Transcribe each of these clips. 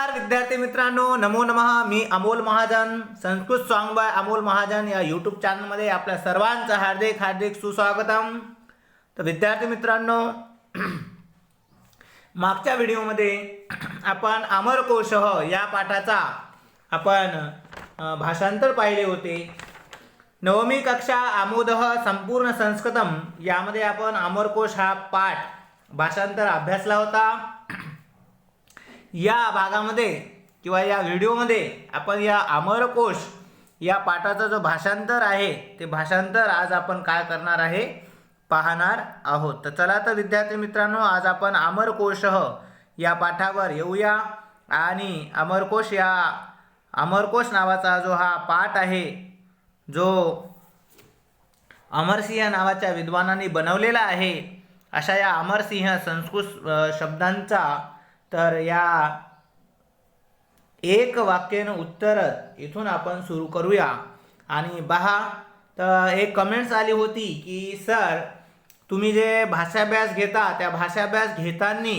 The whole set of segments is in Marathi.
नमस्कार विद्यार्थी मित्रांनो, नमो नमः. मी अमोल महाजन, संस्कृत सॉन्ग बाय अमोल महाजन या यूट्यूब चॅनलमध्ये आपल्या सर्वांचं हार्दिक हार्दिक सुस्वागतम. तर विद्यार्थी मित्रांनो, मागच्या व्हिडिओमध्ये आपण अमरकोशः या पाठाचा आपण भाषांतर पाहिले होते. नवमी कक्षा आमोदः संपूर्ण संस्कृतम यामध्ये आपण अमरकोश हा पाठ भाषांतर अभ्यासला होता. या भागामध्ये किंवा या व्हिडिओमध्ये आपण या अमरकोश या पाठाचा जो भाषांतर आहे ते भाषांतर आज आपण काय करणार आहे पाहणार आहोत. तर चला तर विद्यार्थी मित्रांनो, आज आपण अमरकोशः या पाठावर येऊया आणि अमरकोश नावाचा जो हा पाठ आहे, जो अमरसिंह नावाच्या विद्वानांनी बनवलेला आहे, अशा या अमरसिंह संस्कृत शब्दांचा तर या एक वाक्यानं उत्तर इथून आपण सुरू करूया. आणि पहा, तर एक कमेंट्स आली होती की सर तुम्ही जे भाषाभ्यास घेता त्या भाषाभ्यास घेताना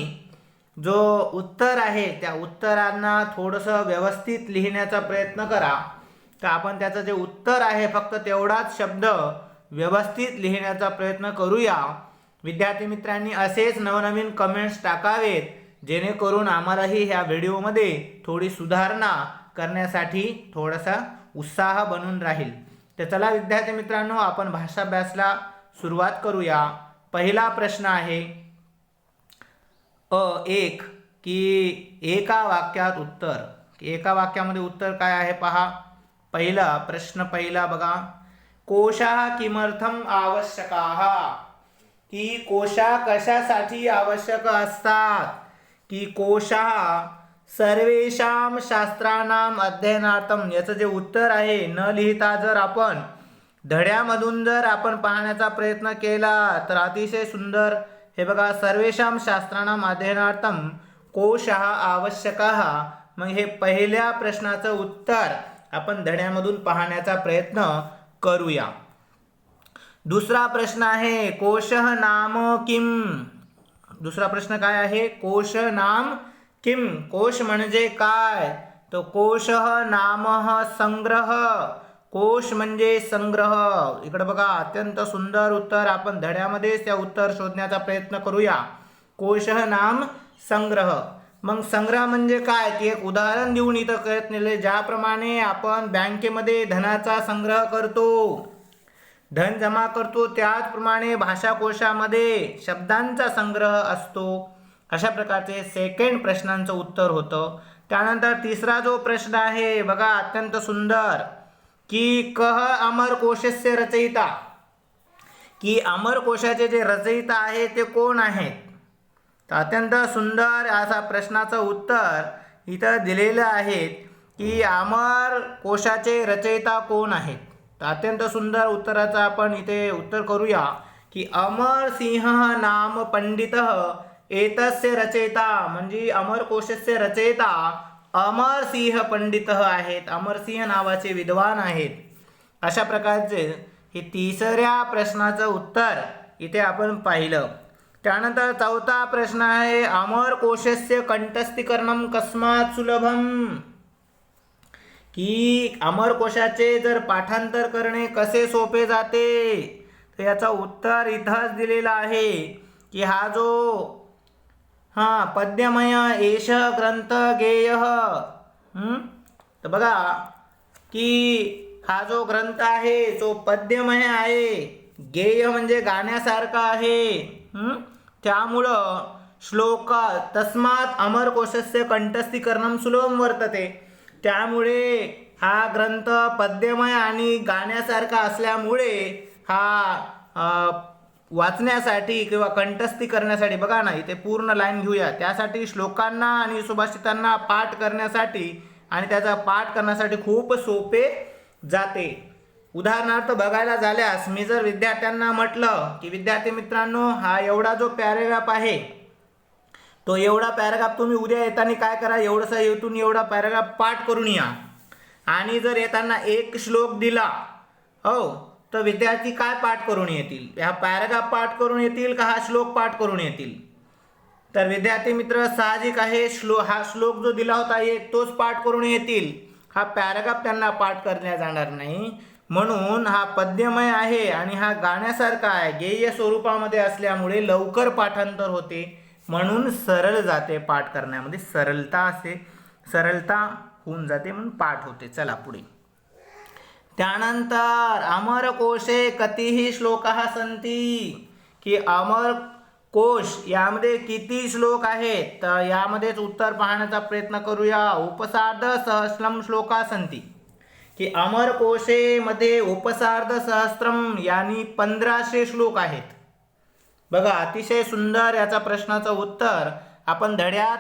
जो उत्तर आहे त्या उत्तरांना थोडंसं व्यवस्थित लिहिण्याचा प्रयत्न करा. तर आपण त्याचं जे उत्तर आहे फक्त तेवढाच शब्द व्यवस्थित लिहिण्याचा प्रयत्न करूया. विद्यार्थी मित्रांनी असेच नवनवीन कमेंट्स टाकावेत, जेणेकरून आम्हालाही ह्या व्हिडिओमध्ये थोडी सुधारणा करण्यासाठी थोडासा उत्साह बनून राहील. तर चला विद्यार्थी मित्रांनो, आपण भाषाभ्यासला सुरुवात करूया. पहिला प्रश्न आहे एक की एका वाक्यात उत्तर. एका वाक्यामध्ये उत्तर काय आहे पहा. पहिला प्रश्न बघा, कोशा किमर्थम आवश्यकाः, की कोशा कशासाठी आवश्यक असतात. की कोशा सर्वेषां शास्त्राणाम अध्ययनार्थम, याचं जे उत्तर आहे न लिहिता जर आपण धड्यामधून जर आपण पाहण्याचा प्रयत्न केला तर अतिशय सुंदर. हे बघा, सर्वेषां शास्त्राणाम अध्ययनार्थम कोशः आवश्यकाः. मग हे पहिल्या प्रश्नाचं उत्तर आपण धड्यामधून पाहण्याचा प्रयत्न करूया. दुसरा प्रश्न आहे कोशः नाम किम. दुसरा प्रश्न काय आहे, कोश नाम किम, कोश म्हणजे काय. तो कोशः नामः संग्रह, कोश म्हणजे संग्रह. इकडे बघा, अत्यंत सुंदर उत्तर. आपण धड्यामध्येच त्या उत्तर शोधण्याचा प्रयत्न करूया. कोशः नाम संग्रह. मग संग्रह म्हणजे काय ते एक उदाहरण देऊन इथं कळत नेले. ज्याप्रमाणे आपण बँकेमध्ये धनाचा संग्रह करतो, धन जमा करतो, त्याचप्रमाणे भाषाकोशामध्ये शब्दांचा संग्रह असतो. अशा प्रकारचे सेकंड प्रश्नांचं उत्तर होतं. त्यानंतर तिसरा जो प्रश्न आहे बघा, अत्यंत सुंदर, की कह अमरकोशस्य रचयिता, की अमरकोशाचे जे रचयिता आहे ते कोण आहेत. तर अत्यंत सुंदर असा प्रश्नाचं उत्तर इथं दिलेलं आहे की अमरकोशाचे रचयिता कोण आहेत. तर अत्यंत सुंदर उत्तराचं आपण इथे उत्तर करूया की अमरसिंह नाम पंडितः एतस्य रचयिता, म्हणजे अमरकोशस्य रचयिता अमरसिंह पंडितः आहेत, अमरसिंह नावाचे विद्वान आहेत. अशा प्रकारचे हे तिसऱ्या प्रश्नाचं उत्तर इथे आपण पाहिलं. त्यानंतर चौथा प्रश्न आहे अमरकोशस्य कंठस्थीकरणं कस्मात् सुलभम, की अमरकोशाचे जर पाठांतर करणे कसे सोपे जाते. तर याचा उत्तर इथंच दिलेला आहे की हा जो पद्यमय एष ग्रंथ गेयः. तर बघा की हा जो ग्रंथ आहे तो पद्यमय आहे, गेय म्हणजे गाण्यासारखा आहे. त्यामुळं श्लोक तस्मात् अमरकोशस्य कंठस्थीकरणं सुलभं वर्तते. त्यामुळे हा ग्रंथ पद्यमय आणि गाण्यासारखा असल्यामुळे हा वाचण्यासाठी किंवा कंठस्थी करण्यासाठी, बघा ना इथे पूर्ण लाईन घेऊया, त्यासाठी श्लोकांना आणि सुभाषितांना पाठ करण्यासाठी आणि त्याचा पाठ करण्यासाठी खूप सोपे जाते. उदाहरणार्थ बघायला झाल्यास मी जर विद्यार्थ्यांना म्हटलं की विद्यार्थी मित्रांनो, हा एवढा जो पॅरेग्राफ आहे तो एवढा पॅराग्राफ तुम्ही उद्या येताना काय करा, एवढंसं येथून एवढा पॅराग्राफ पाठ करून या. आणि जर येताना एक श्लोक दिला हो तर विद्यार्थी काय पाठ करून येतील, हा पॅराग्राफ पाठ करून येतील का हा श्लोक पाठ करून येतील. तर विद्यार्थी मित्र साहजिक आहे हा श्लोक जो दिला होता तोच पाठ करून येतील, हा पॅराग्राफ त्यांना पाठ करण्या जाणार नाही. म्हणून हा पद्यमय आहे आणि हा गाण्यासारखा आहे, गेय स्वरूपामध्ये असल्यामुळे लवकर पाठांतर होते, म्हणून सरळ जाते पाठ करण्यामध्ये, सरळता होऊन जाते म्हणून पाठ होते. चला पुढे. त्यानंतर अमरकोशे कतिही श्लोकाः सन्ति, की अमरकोश यामध्ये किती श्लोक आहेत, तर यामध्येच उत्तर पाहण्याचा प्रयत्न करूया. उपसार्ध सहस्रम श्लोका सन्ति, की अमरकोशे मध्ये उपसार्ध सहस्त्रम यांनी 1500 श्लोक आहेत. बघा अतिशय सुंदर याचा प्रश्नाचं उत्तर आपण धड्यात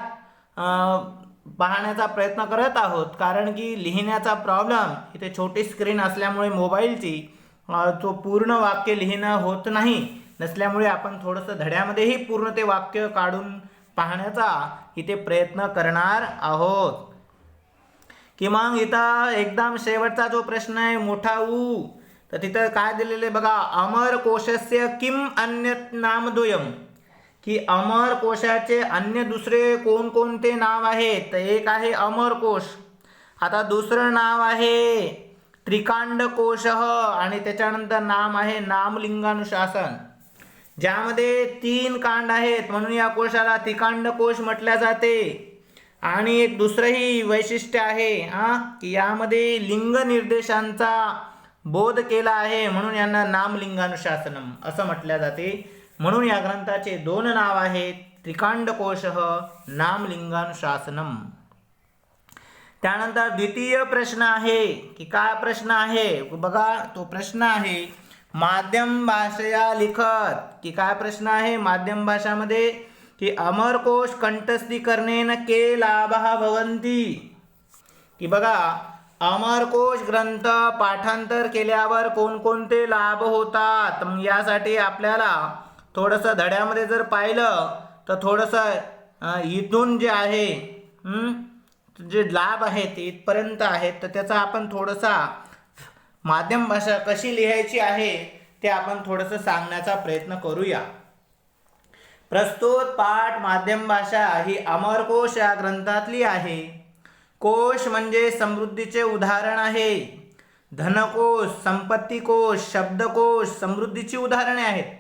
पाहण्याचा प्रयत्न करत आहोत, कारण की लिहिण्याचा प्रॉब्लेम इथे छोटी स्क्रीन असल्यामुळे मोबाईलची तो पूर्ण वाक्य लिहिणं होत नसल्यामुळे आपण थोडंसं धड्यामध्येही पूर्ण ते वाक्य काढून पाहण्याचा इथे प्रयत्न करणार आहोत. की मग इथं एकदम शेवटचा जो प्रश्न आहे मोठा ऊ, तर तिथं काय दिलेले बघा, अमरकोशस्य किम अन्य नामद्वयम, की अमरकोशाचे अन्य दुसरे कोणकोणते नाव आहेत. तर एक आहे अमरकोश, आता दुसरं नाव आहे त्रिकांडकोश आणि त्याच्यानंतर नाम आहे नामलिंगानुशासन, ज्यामध्ये 3 कांड आहेत म्हणून या कोशाला त्रिकांडकोश म्हटल्या जाते. आणि एक दुसरंही वैशिष्ट्य आहे की यामध्ये लिंग निर्देशांचा बोध केला आहे म्हणून यांना नामलिंगानुशासनम असं म्हटल्या जाते. म्हणून या ग्रंथाचे 2 नाव आहेत, त्रिकांडकोश, नामलिंगानुशासनम. त्यानंतर द्वितीय प्रश्न आहे, की काय प्रश्न आहे बघा, तो प्रश्न आहे माध्यम भाषया लिखत, की काय प्रश्न आहे माध्यम भाषामध्ये, की अमरकोश कंठस्थीकरणेन के लाभः भवन्ति, की बघा अमरकोश ग्रंथ पाठांतर केल्यावर कोणकोणते लाभ होतात. मग यासाठी आपल्याला थोडंसं धड्यामध्ये जर पाहिलं तर थोडंसं इथून जे आहे जे लाभ आहेत इथपर्यंत आहेत, तर त्याचा आपण थोडासा माध्यम भाषा कशी लिहायची आहे ते आपण थोडंसं सांगण्याचा प्रयत्न करूया. प्रस्तुत पाठ माध्यम भाषा ही अमरकोश या ग्रंथातली आहे. कोश म्हणजे समृद्धीचे उदाहरण आहे. धनकोश, संपत्तीकोश, शब्दकोश समृद्धीची उदाहरणे आहेत.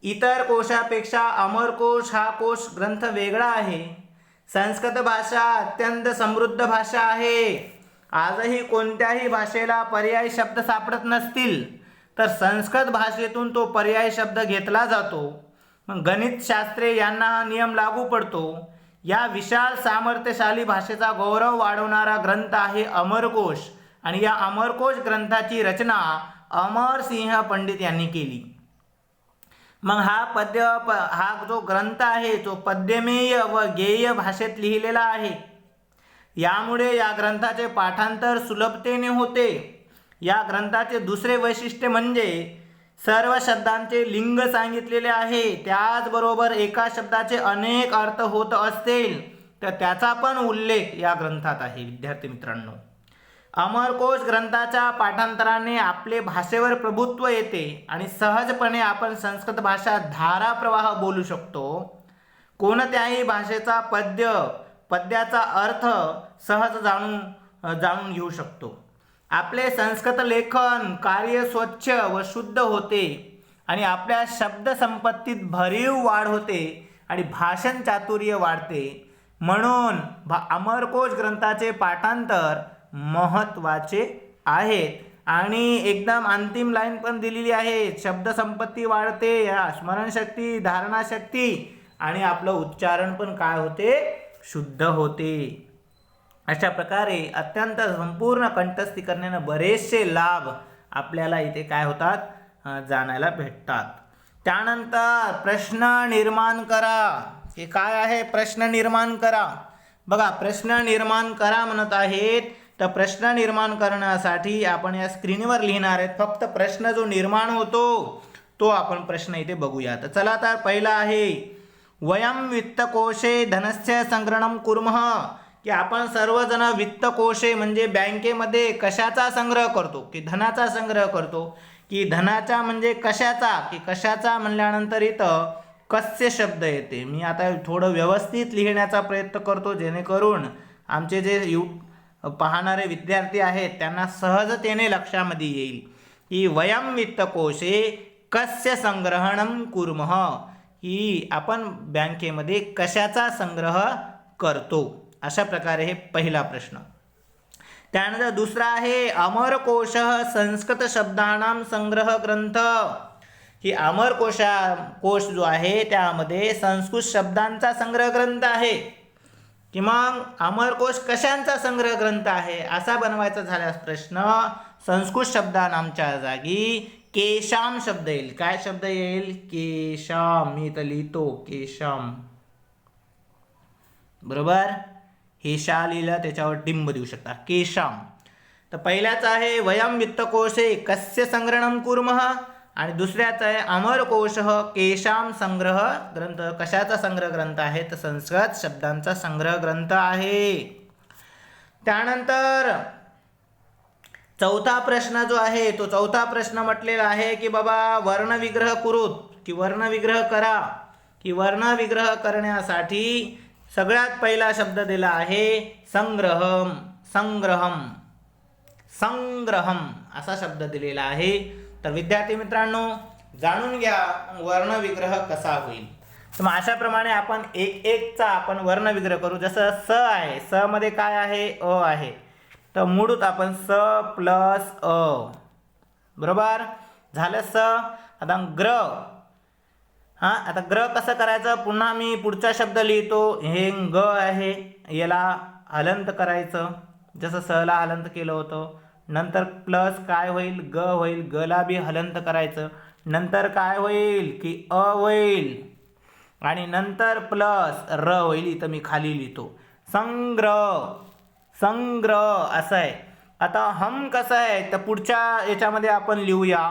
इतर कोशापेक्षा अमरकोश हा कोश ग्रंथ वेगळा आहे. संस्कृत भाषा अत्यंत समृद्ध भाषा आहे. आजही कोणत्याही भाषेला पर्याय शब्द सापडत नसतील तर संस्कृत भाषेतून तो पर्याय शब्द घेतला जातो. मग गणित शास्त्रे यांना हा नियम लागू पडतो. या विशाल सामर्थ्यशाली भाषेचा गौरव वाढवणारा ग्रंथ आहे अमरकोश आणि या अमरकोश ग्रंथाची रचना अमरसिंह पंडित यांनी केली. मग हा जो ग्रंथ आहे तो पद्यमेय व गेय भाषेत लिहिलेला आहे. यामुळे या ग्रंथाचे पाठांतर सुलभतेने होते. या ग्रंथाचे दुसरे वैशिष्ट्य म्हणजे सर्व शब्दांचे लिंग सांगितलेले आहे. त्याचबरोबर एका शब्दाचे अनेक अर्थ होत असतील तर त्याचा पण उल्लेख या ग्रंथात आहे. विद्यार्थी मित्रांनो, अमरकोश ग्रंथाच्या पाठांतराने आपले भाषेवर प्रभुत्व येते आणि सहजपणे आपण संस्कृत भाषा धारा प्रवाह बोलू शकतो. कोणत्याही भाषेचा पद्याचा अर्थ सहज जाणून घेऊ शकतो. आपले संस्कृत लेखन कार्य स्वच्छ व शुद्ध होते आणि आपल्या शब्दसंपत्तीत भरीव वाढ होते आणि भाषण चातुर्य वाढते. म्हणून अमरकोश ग्रंथाचे पाठांतर महत्त्वाचे आहेत. आणि एकदम अंतिम लाईन पण दिलेली आहे, शब्दसंपत्ती वाढते, स्मरणशक्ती, धारणाशक्ती आणि आपलं उच्चारण पण काय होते, शुद्ध होते. अशा प्रकारे अत्यंत संपूर्ण कंठस्थीकरणाने बरेचसे लाभ आपल्याला इथे काय होतात, जाणायला भेटतात. त्यानंतर प्रश्न निर्माण करा. हे काय आहे, प्रश्न निर्माण करा. बघा प्रश्न निर्माण करा म्हणत आहेत, तर प्रश्न निर्माण करण्यासाठी आपण या स्क्रीनवर लिहिणार आहेत. फक्त प्रश्न जो निर्माण होतो तो आपण प्रश्न इथे बघूया. तर चला, तर पहिला आहे वयम वित्तकोशे धनस्य संग्रहणं कुर्मः, की आपण सर्वजण वित्तकोशे म्हणजे बँकेमध्ये कशाचा संग्रह करतो, की धनाचा संग्रह करतो. की धनाचा म्हणजे कशाचा, की कशाचा म्हणल्यानंतर इथं कस्य शब्द येते. मी आता थोडं व्यवस्थित लिहिण्याचा प्रयत्न करतो जेणेकरून आमचे जे पाहणारे विद्यार्थी आहेत त्यांना सहजतेने लक्षामध्ये येईल की वयम वित्तकोशे कस्य संग्रहणं कुर्मः, की आपण बँकेमध्ये कशाचा संग्रह करतो. अशा प्रकारे हे पहिला प्रश्न. त्यानंतर दुसरा आहे अमरकोश संस्कृत शब्दानां संग्रह ग्रंथ, की कोश जो आहे त्यामध्ये संस्कृत शब्दांचा संग्रह ग्रंथ आहे. की मग अमरकोश कशांचा संग्रह ग्रंथ आहे असा बनवायचा झाल्यास प्रश्न संस्कृत शब्दानांच्या जागी केशाम शब्द येईल. काय शब्द येईल? केशाम. मी इथं लिहितो केशाम, बरोबर. हे शा लिहिलं त्याच्यावर टिंब देऊ शकता, केशाम. तर पहिल्याच आहे वयम वित्तकोशे कस्य संग्रहणं कुर्मः, आणि दुसऱ्याच आहे अमरकोश केशाम संग्रह ग्रंथ. कशाचा संग्रह ग्रंथ आहे? तर संस्कृत शब्दांचा संग्रह ग्रंथ आहे. त्यानंतर चौथा प्रश्न जो आहे तो चौथा प्रश्न म्हटलेला आहे की बाबा वर्णविग्रह कुरुत, की वर्णविग्रह करा. की वर्णविग्रह करण्यासाठी सगळ्यात पहिला शब्द दिला आहे संग्रहम. संग्रहम संग्रहम असा शब्द दिलेला आहे. तर विद्यार्थी मित्रांनो जाणून घ्या वर्णविग्रह कसा होईल. तर मग अशाप्रमाणे आपण एक एकचा आपण वर्णविग्रह करू. जसं स आहे, स मध्ये काय आहे? अ आहे. तर मोडूत आपण स प्लस अ, बरोबर झालं स. आता ग्र. हां, आता ग्र कसं करायचं? पुन्हा मी पुढचा शब्द लिहितो. हे ग आहे, याला हलंत करायचं जसं स ला हलंत केलं होतं. नंतर प्लस काय होईल? ग होईल. ग ला बी हलंत करायचं. नंतर काय होईल? की अ होईल. आणि नंतर प्लस र होईल. इथं मी खाली लिहितो संग्रह. संग्रह असं आहे. आता हम कसं आहे? तर पुढच्या याच्यामध्ये आपण लिहूया.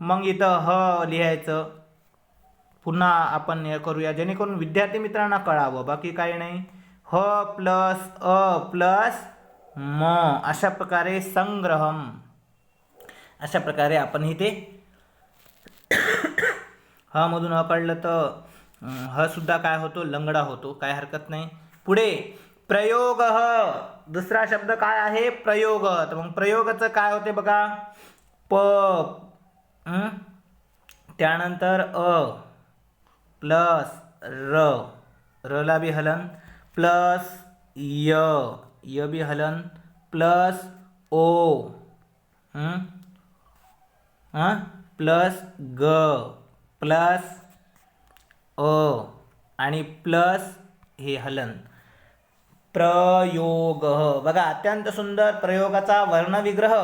मग इथं ह लिहायचं. पुन्हा आपण हे करूया जेणेकरून विद्यार्थी मित्रांना कळावं, बाकी काही नाही. ह प्लस अ प्लस म अशा प्रकारे संग्रहम. अशा प्रकारे आपण इथे ह मधून अ काढलं तर ह सुद्धा काय होतो? लंगडा होतो. काय हरकत नाही. पुढे प्रयोग. दुसरा शब्द काय आहे? प्रयोग. तर मग प्रयोगाचं काय होते बघा? प. त्यानंतर अ प्लस र, र ला बी हलन, प्लस य, य बी हलन, प्लस ओ, प्लस ग, प्लस अ आणि प्लस हे हलन. प्रयोग. बघा अत्यंत सुंदर प्रयोगाचा वर्णविग्रह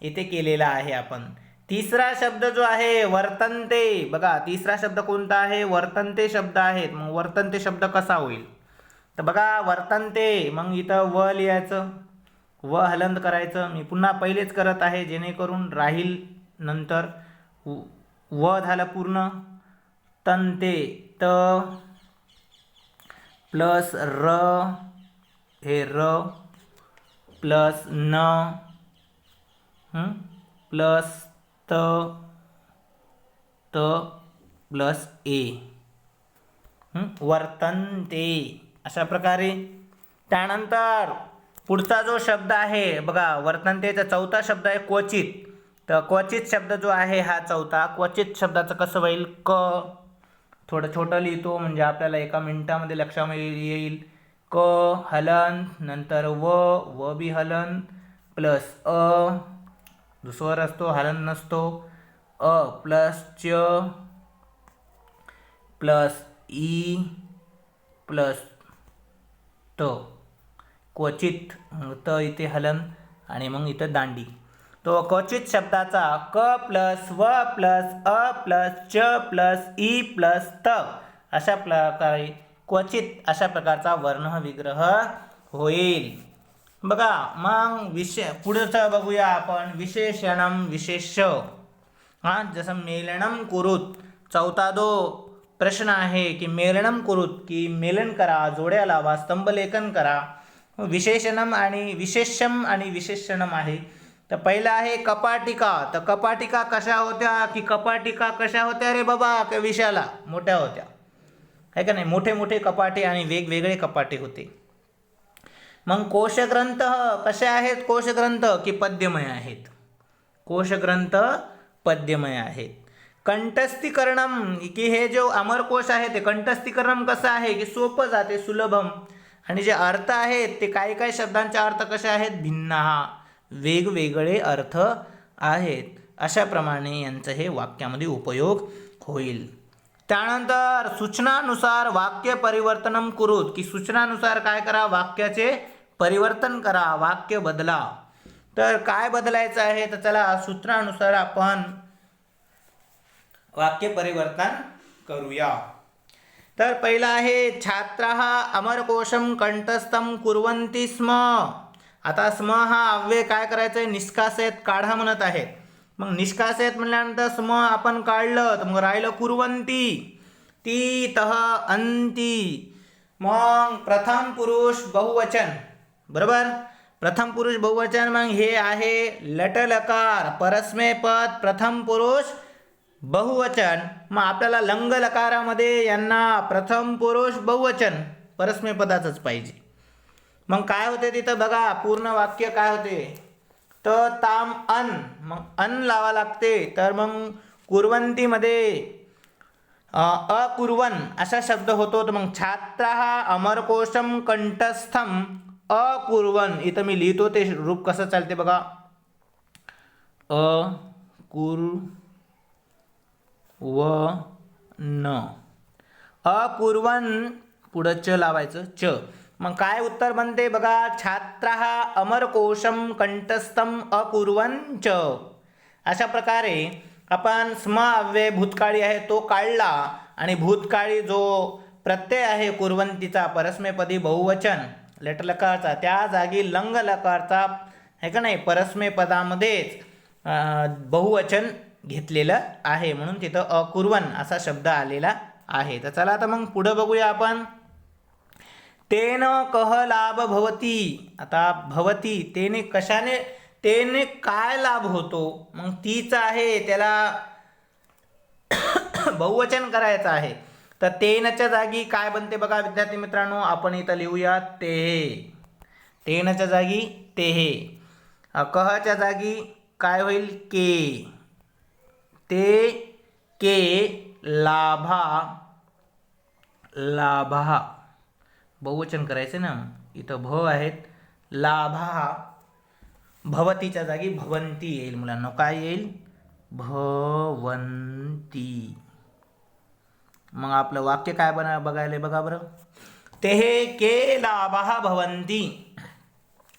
इथे केलेला आहे आपण. तिसरा शब्द जो आहे वर्तन्ते. बघा तिसरा शब्द कोणता आहे? वर्तन्ते शब्द आहेत. मग वर्तन्ते शब्द कसा होईल? तर बघा वर्तन्ते, मग इथं व लिहायचं, व हलंत करायचं. मी पुन्हा पहिलेच करत आहे जेणेकरून राहील. नंतर व झालं पूर्ण. तन्ते त प्लस र, हे र प्लस न प्लस त प्लस ए, वर्तन्ते अशा प्रकारे. त्यानंतर पुढचा जो शब्द आहे बघा वर्तन्तेचा चौथा शब्द आहे क्वचित. तर क्वचित शब्द जो आहे हा चौथा. क्वचित शब्दाचं कसं होईल? क. थोडं छोटं लिहितो म्हणजे आपल्याला एका मिनिटामध्ये लक्षामध्ये येईल. क हलन, नंतर व बी हलन, प्लस अ जो स्वर असतो हलन नसतो, अ प्लस च प्लस ई प्लस त. क्वचित त इथे हलन आणि मग इथं दांडी. तो क्वचित शब्दाचा क प्लस व प्लस अ प्लस च प्लस ई प्लस त अशा प्रकारे क्वचित अशा प्रकारचा वर्णविग्रह होईल. बघा मग पुढचं बघूया आपण विशेषणम विशेष्य. जसं मेलनम कुरुत. चौथा जो प्रश्न आहे की मेलनम कुरुत, की मेलन करा, जोड्या लावा, स्तंभलेखन करा. विशेषणम आणि विशेष्यम आणि विशेषणम आहे. तर पहिला आहे कपाटिका. तर कपाटिका कशा होत्या? की कपाटिका कशा होत्या रे बाबा? विशाला मोठ्या होत्या. आहे का नाही, मोठे मोठे कपाटे आणि वेगवेगळे कपाटे होते. मग कोशग्रंथ कसे आहेत? कोशग्रंथ की पद्यमय आहेत. कोशग्रंथ पद्यमय आहेत. कंठस्थीकरणम की हे जो अमरकोश आहे ते कंठस्थीकरणम कसं आहे की सोपं जाते, सुलभम. आणि जे अर्थ आहेत ते काही काही शब्दांचे अर्थ कसे आहेत? भिन्न, वेगवेगळे अर्थ आहेत. अशाप्रमाणे यांचं हे वाक्यामध्ये उपयोग होईल. त्यानंतर सूचनानुसार वाक्य परिवर्तनम कुरुत की सूचनानुसार काय करा? वाक्याचे परिवर्तन करा, वाक्य बदला. तर काय बदलायचं आहे? तर चला सूचनानुसार आपण वाक्य परिवर्तन करूया. तर पहिला आहे छात्राः अमरकोशम कंठस्थम कुर्वन्ति स्म. आता स्म हा अव्यय काय करायचं आहे? निष्कासयत काढा म्हणत आहे. मग निष्कासयत म्हणल्यानंतर स्म आपण काढलं तर मग राहिलं कुर्वन्ति, ती तह अंती. मग प्रथम पुरुष बहुवचन, बरोबर? प्रथम पुरुष बहुवचन मग हे आहे लटलकार परस्मै पद प्रथम पुरुष बहुवचन. मग आपल्याला लंग लकारामध्ये यांना प्रथम पुरुष बहुवचन परस्मै पदाचंच पाहिजे. मग काय होते तिथं बघा, पूर्ण वाक्य काय होते? तर ताम अन, मग अन लावा लागते. तर मग कुर्वंतीमध्ये अकुर्वन असा शब्द होतो. तर मग छात्राः अमरकोशम कंठस्थम अकुर्वन, इथं मी लिहितो ते रूप कसं चालते बघा. अकुर्वन पुढं च लावायचं, च. मग काय उत्तर बनते बघा, छात्राः अमरकोशम कंठस्थम अकुर्वंच. अशा प्रकारे आपण स्म अव्यय भूतकाळी आहे तो काढला आणि भूतकाळी जो प्रत्यय आहे कुर्वंतीचा परस्मैपदी बहुवचन लटलकारचा, त्या जागी लंग लकारचा आहे का नाही परस्मै पदामध्येच बहुवचन घेतलेलं आहे, म्हणून तिथं अकुर्वन असा शब्द आलेला आहे. तर चला आता मग पुढं बघूया आपण. तेन कह लाभ भवती. आता भवती तेने कशाने, तेने काय लाभ होतो? मग तीच आहे, त्याला बहुवचन करायचं आहे. तर तेनच्या जागी काय बनते बघा विद्यार्थी मित्रांनो, आपण इथं लिहूया ते. तेनच्या जागी तेहे. कहच्या जागी काय होईल? के. ते के लाभा, लाभा बहुवचन करायचे ना. इथं भ आहेत, लाभा. भवतीच्या जागी भवंती येईल मुलांना. काय येईल? भवंती. मग आपलं वाक्य काय बघायला बघा बरं. तेहे के लाभा भवंती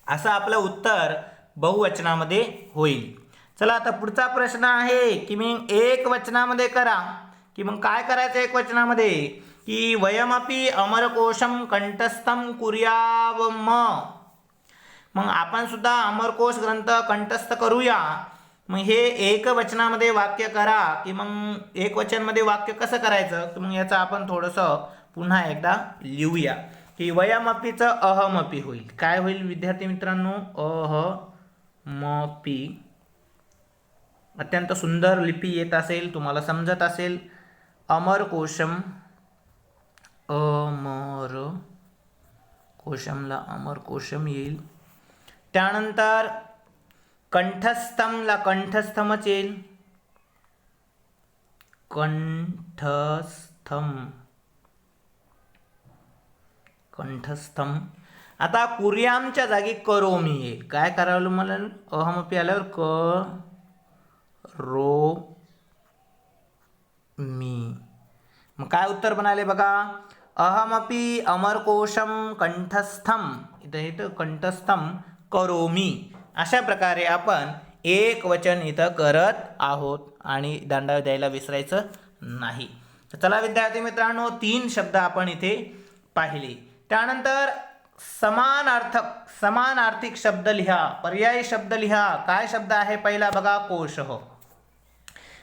असं आपलं उत्तर बहुवचनामध्ये होईल. चला आता पुढचा प्रश्न आहे की मग एक वचनामध्ये करा. की मग काय करायचं एक वचनामध्ये? की वयमपि अमरकोशम कंठस्थम कुर्यावम. मग आपण सुद्धा अमरकोश ग्रंथ कंठस्थ करूया. मग हे एक वचनामध्ये वाक्य करा. की मग एक वचनमध्ये वाक्य कसं करायचं? तर मग याचं आपण थोडंसं पुन्हा एकदा लिहूया. की वयमपीचं अहमपी होईल. काय होईल विद्यार्थी मित्रांनो? अहमपी. अत्यंत सुंदर लिपी येत असेल, तुम्हाला समजत असेल. अमरकोशम, अमर कोशमला अमरकोशम येईल. त्यानंतर कंठस्थमला कंठस्थमच येईल. कंठस्थम, कंठस्थम. आता कुर्यामच्या जागी करोमी येईल. काय करावं मला? अहमपी आल्यावर रो मी. मग काय उत्तर बनाले बघा. अहमपि अमरकोशम कंठस्थम, इथं कंठस्थम करोमी. अशा प्रकारे आपण एक वचन इथं करत आहोत आणि दांडा द्यायला विसरायचं नाही. तर चला विद्यार्थी मित्रांनो, 3 शब्द आपण इथे पाहिले. त्यानंतर समानार्थक, समानार्थिक शब्द लिहा, पर्यायी शब्द लिहा. काय शब्द आहे पहिला बघा? कोश.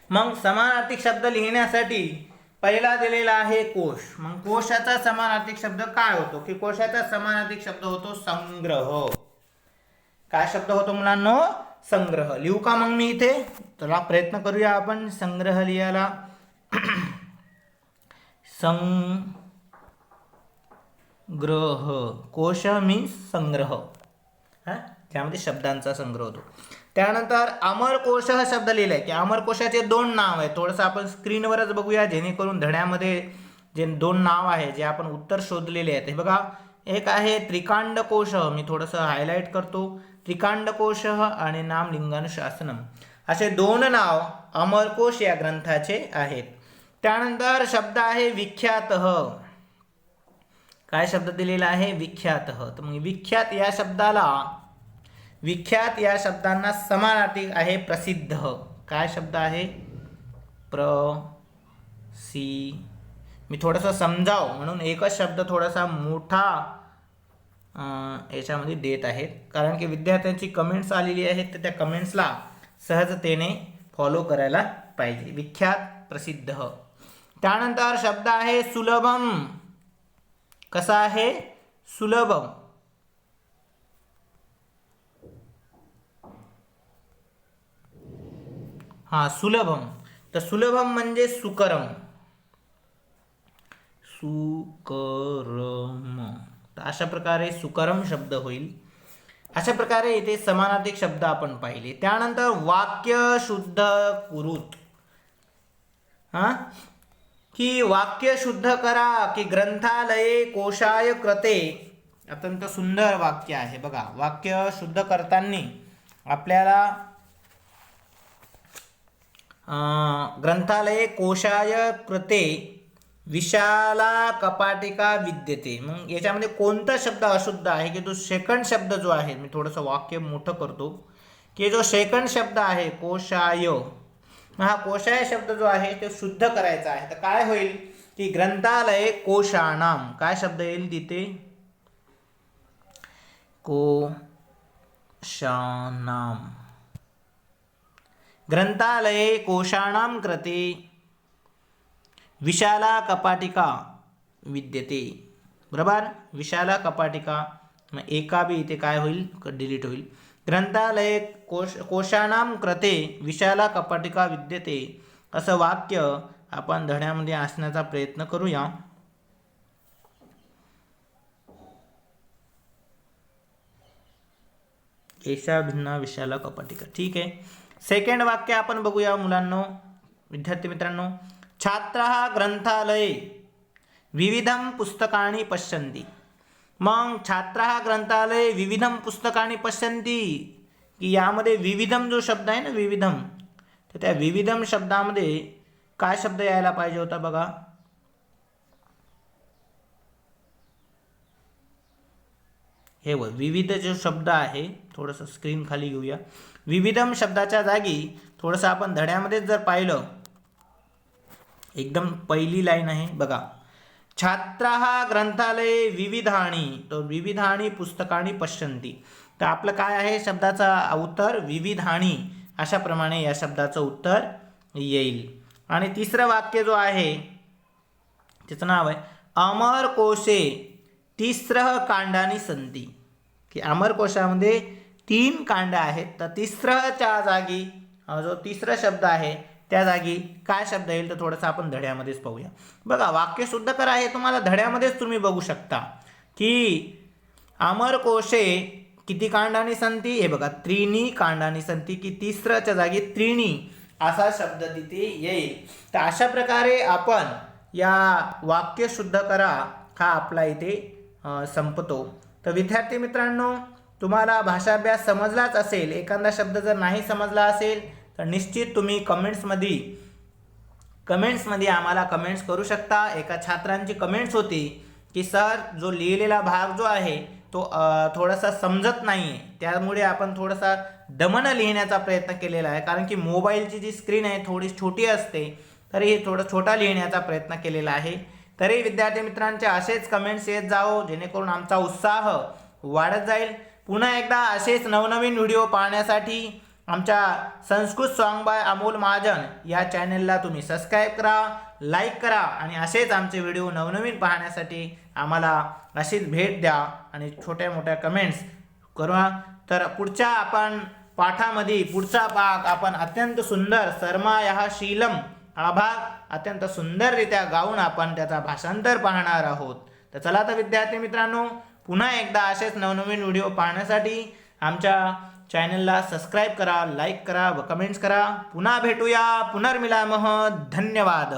मग समानार्थिक शब्द लिहिण्यासाठी पहिला दिलेला आहे कोश. मग कोशाचा समानार्थिक शब्द काय होतो? की कोशाचा समानार्थिक शब्द होतो संग्रह. काय शब्द होतो मुलांनो? संग्रह. लिहू का मग मी इथे? चला प्रयत्न करूया आपण संग्रह लिहायला. संग्रह. ग्रह, कोश मीन्स संग्रह, हा त्यामध्ये शब्दांचा संग्रह होतो. त्यानंतर अमरकोश हा शब्द लिहिलाय की अमरकोशाचे दोन नाव आहे. थोडंसं आपण स्क्रीनवरच बघूया जेणेकरून धड्यामध्ये जे दोन नाव आहे जे आपण उत्तर शोधलेले आहेत. हे बघा, एक आहे त्रिकांडकोश, मी थोडंसं हायलाईट करतो, त्रिकांडकोश आणि नामलिंगानुशासनम असे दोन नाव अमरकोश या ग्रंथाचे आहेत. त्यानंतर शब्द आहे विख्यात. काय शब्द दिलेला आहे? विख्यात. तर मग विख्यात या शब्दांना समानार्थी आहे प्रसिद्ध. काय शब्द आहे? मी थोडंसं समजाव म्हणून एकच शब्द थोडासा मोठा याच्यामध्ये देत आहेत, कारण की विद्यार्थ्यांची कमेंट्स आलेली आहेत तर त्या कमेंट्सला सहजतेने फॉलो करायला पाहिजे. विख्यात, प्रसिद्ध. त्यानंतर शब्द आहे सुलभम. कसा आहे? सुलभम. सुलभम. तर सुलभम म्हणजे सुकरम. तर अशा प्रकारे सुकरम शब्द होईल. अशा प्रकारे इथे समानार्थी शब्द आपण पाहिले. त्यानंतर वाक्य शुद्ध कुरुत. की वाक्य शुद्ध करा, की ग्रंथालये कोशाय कृते. अत्यंत सुंदर वाक्य आहे बघा. वाक्य शुद्ध करताना आपल्याला ग्रंथालये कोशाय कृते विशाला कपाटिका विद्यते. मग याच्यामध्ये कोणता शब्द अशुद्ध आहे? की तो सेकंड शब्द जो आहे, मी थोडंसं वाक्य मोठं करतो, की जो सेकंड शब्द आहे कोशाय, हा कोशाय शब्द जो आहे तो शुद्ध करायचा आहे. तर काय होईल? की ग्रंथालय कोशानाम. काय शब्द येईल तिथे? कोशानाम. ग्रंथालये कोशानाम कृते विशाला कपाटिका विद्यते. बरोबर? विशाला कपाटिका. मग एका बी इथे काय होईल? डिलीट होईल. ग्रंथालये कोशानाम कृते विशाला कपाटिका विद्यते असं वाक्य आपण धड्यामध्ये असण्याचा प्रयत्न करूया. एषा भिन्ना विशाला कपाटिका. ठीक आहे. सेकंड वाक्य आपण बघूया मुलांनो, विद्यार्थी मित्रांनो. छात्रः ग्रंथालये विविधं पुस्तकानि पश्यन्ति. मग छात्रः ग्रंथालये विविधं पुस्तकानि पश्यन्ति, की यामध्ये विविधम जो शब्द आहे ना, विविधम, तर त्या विविधम शब्दामध्ये काय शब्द यायला पाहिजे होता बघा? हे विविध जो शब्द आहे, थोडंसं स्क्रीन खाली घेऊया. विविधम शब्दाच्या जागी थोडंसं आपण धड्यामध्येच जर पाहिलं, एकदम पहिली लाईन आहे बघा, छात्राः ग्रंथालये विविधानि, तो विविधानि पुस्तकानि पश्यन्ति. तर आपलं काय आहे शब्दाचा उत्तर? विविधानि. अशा प्रमाणे या शब्दाचं उत्तर येईल. आणि तिसरं वाक्य जो आहे त्याचं नाव आहे अमरकोशे तिस्रः कांडानि सन्ति. की अमरकोशामध्ये 3 कांड आहेत, तर तिसऱ्याच्या जागी जो तिसरा शब्द आहे त्या जागी काय शब्द येईल? तर थोडंसं आपण धड्यामध्येच पाहूया. बघा, वाक्य शुद्ध करा हे तुम्हाला धड्यामध्येच तुम्ही बघू शकता की अमरकोशे किती कांडानी संती? हे बघा, त्रीणी कांडानी संती, की तिसऱ्याच्या जागी त्रीणी असा शब्द तिथे येईल. तर अशा प्रकारे आपण या वाक्य शुद्ध करा हा आपला इथे संपतो. तर विद्यार्थी मित्रांनो, तुम्हाला भाषाभ्यास समजलाच असेल. एखादा शब्द जर नाही समजला असेल तर निश्चित तुम्ही कमेंट्समध्ये आम्हाला कमेंट्स करू शकता. एका छात्रांची कमेंट्स होती की सर, जो लिहिलेला भाग जो आहे तो थोडासा समजत नाही आहे, त्यामुळे आपण थोडासा दमन लिहिण्याचा प्रयत्न केलेला आहे. कारण की मोबाईलची जी स्क्रीन आहे थोडी छोटी असते, तरी थोडं छोटा लिहिण्याचा प्रयत्न केलेला आहे. तरी विद्यार्थी मित्रांचे असेच कमेंट्स येत जाओ, जेणेकरून आमचा उत्साह वाढत जाईल. पुन्हा एकदा असेच नवनवीन व्हिडिओ पाहण्यासाठी आमच्या संस्कृत सॉन्ग बाय अमोल महाजन या चॅनलला तुम्ही सबस्क्राईब करा, लाईक करा आणि असेच आमचे व्हिडिओ नवनवीन पाहण्यासाठी आम्हाला अशीच भेट द्या आणि छोट्या मोठ्या कमेंट्स करा. तर पुढच्या आपण पाठामध्ये पुढचा भाग आपण अत्यंत सुंदर सर्मा यः शीलम हा भाग अत्यंत सुंदररित्या गाऊन आपण त्याचा भाषांतर पाहणार आहोत. तर चला तर विद्यार्थी मित्रांनो, पुन्हा एकदा असेच नवनवीन व्हिडिओ पाहण्यासाठी आमच्या चॅनलला सबस्क्राईब करा, लाईक करा व कमेंट्स करा. पुन्हा भेटूया, पुनर्मिलामः. धन्यवाद.